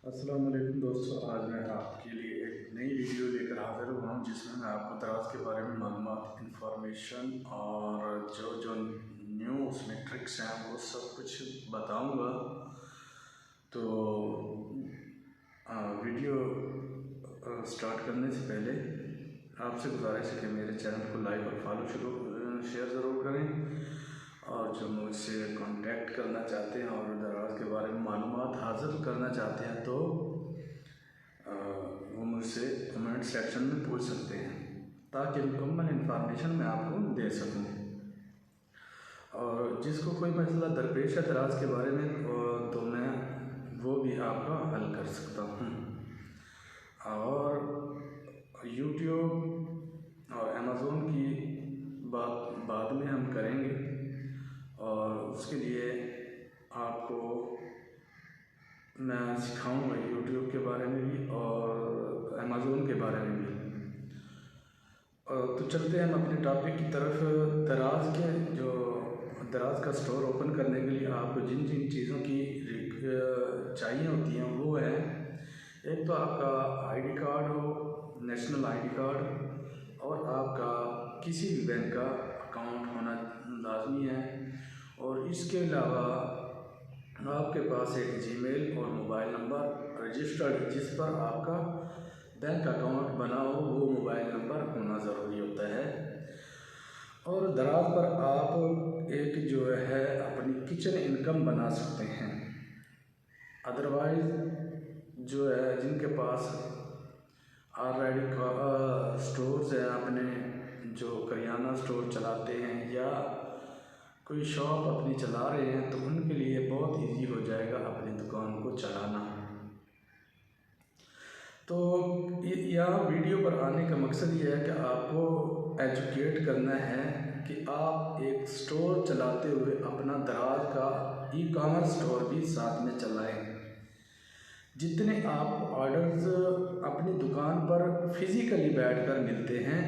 अस्सलाम वालेकुम दोस्तों, आज मैं आपके लिए एक नई वीडियो लेकर हाज़िर हुआ हूँ जिसमें मैं आपको दराज के बारे में मालूमात, इंफॉर्मेशन और जो जो न्यू उसमें ट्रिक्स हैं वो सब कुछ बताऊँगा। तो वीडियो स्टार्ट करने से पहले आपसे गुजारिश है कि मेरे चैनल को लाइक और फॉलो शेयर ज़रूर करें। और जो मुझसे कांटेक्ट करना चाहते हैं और दराज के बारे में मालूमात हासिल करना चाहते हैं तो वो मुझसे कमेंट सेक्शन में पूछ सकते हैं ताकि मुकम्मल इंफॉर्मेशन मैं आपको दे सकूं। और जिसको कोई मसला दरपेश है दराज के बारे में तो मैं वो भी आपका हल कर सकता हूँ। और यूट्यूब और अमेज़ोन की बात बाद में हम करेंगे और उसके लिए आपको मैं सिखाऊंगा यूट्यूब के बारे में भी और अमेज़ोन के बारे में भी। तो चलते हैं हम अपने टॉपिक की तरफ। दराज का स्टोर ओपन करने के लिए आपको जिन जिन चीज़ों की चाहिए होती हैं वो है, एक तो आपका आईडी कार्ड हो, नेशनल आईडी कार्ड, और आपका किसी भी बैंक का अकाउंट होना लाजमी है। और इसके अलावा आपके पास एक जीमेल और मोबाइल नंबर रजिस्टर्ड जिस पर आपका बैंक अकाउंट बना हो वो मोबाइल नंबर होना ज़रूरी होता है। और दराज पर आप एक जो है अपनी किचन इनकम बना सकते हैं। अदरवाइज़ जो है जिनके पास ऑलरेडी स्टोर्स हैं, अपने जो करियाना स्टोर चलाते हैं या कोई शॉप अपनी चला रहे हैं, तो उनके लिए बहुत इजी हो जाएगा अपनी दुकान को चलाना। तो यहाँ वीडियो पर आने का मकसद ये है कि आपको एजुकेट करना है कि आप एक स्टोर चलाते हुए अपना दराज का ई-कॉमर्स स्टोर भी साथ में चलाएं। जितने आप ऑर्डर्स अपनी दुकान पर फिज़िकली बैठकर मिलते हैं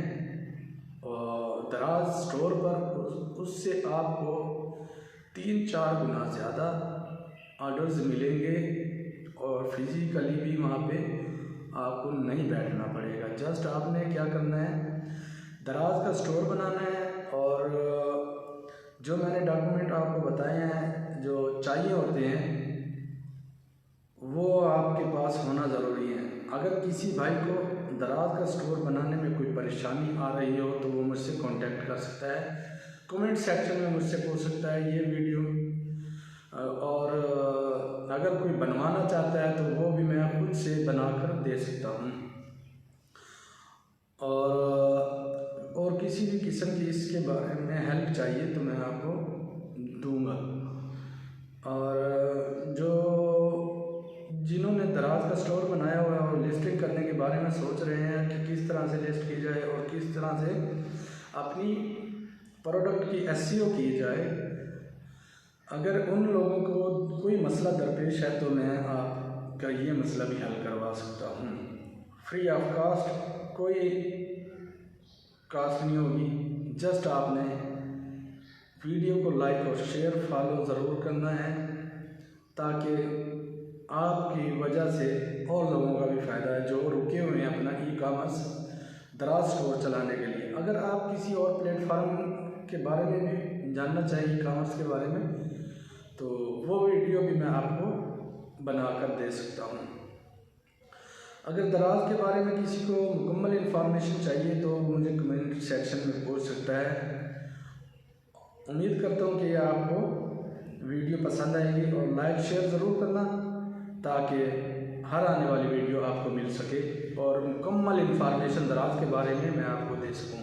और दराज स्टोर पर उससे आपको 3-4 गुना ज़्यादा ऑर्डर्स मिलेंगे और फिज़िकली भी वहाँ पे आपको नहीं बैठना पड़ेगा। जस्ट आपने क्या करना है, दराज का स्टोर बनाना है और जो मैंने डॉक्यूमेंट आपको बताए हैं जो चाहिए होते हैं वो आपके पास होना ज़रूरी है। अगर किसी भाई को दराज का स्टोर बनाने में कोई परेशानी आ रही हो तो वो मुझसे कांटेक्ट कर सकता है, कमेंट सेक्शन में मुझसे पूछ सकता है ये वीडियो। और अगर कोई बनवाना चाहता है तो वो भी मैं खुद से बनाकर दे सकता हूँ। और किसी भी किस्म की इसके बारे में हेल्प चाहिए तो मैं आपको दूंगा। और जो जिन्होंने दराज का स्टोर बनाया हुआ है और लिस्टिंग करने के बारे में सोच रहे हैं कि किस तरह से लिस्ट की जाए और किस तरह से अपनी प्रोडक्ट की एसईओ की जाए, अगर उन लोगों को कोई मसला दरपेश है तो मैं आपका ये मसला भी हल करवा सकता हूँ फ्री ऑफ कास्ट। कोई कास्ट नहीं होगी, जस्ट आपने वीडियो को लाइक और शेयर फॉलो ज़रूर करना है ताकि आपकी वजह से और लोगों का भी फ़ायदा है जो रुके हुए हैं अपना ई-कॉमर्स दराज स्टोर चलाने के लिए। अगर आप किसी और प्लेटफार्म के बारे में भी जानना चाहिए ई-कॉमर्स के बारे में तो वो वीडियो भी मैं आपको बनाकर दे सकता हूँ। अगर दराज के बारे में किसी को मुकम्मल इन्फॉर्मेशन चाहिए तो मुझे कमेंट सेक्शन में पूछ सकता है। उम्मीद करता हूँ कि आपको वीडियो पसंद आएगी और लाइक शेयर ज़रूर करना ताकि हर आने वाली वीडियो आपको मिल सके और मुकम्मल इन्फॉर्मेशन दराज के बारे में मैं आपको दे सकूँ।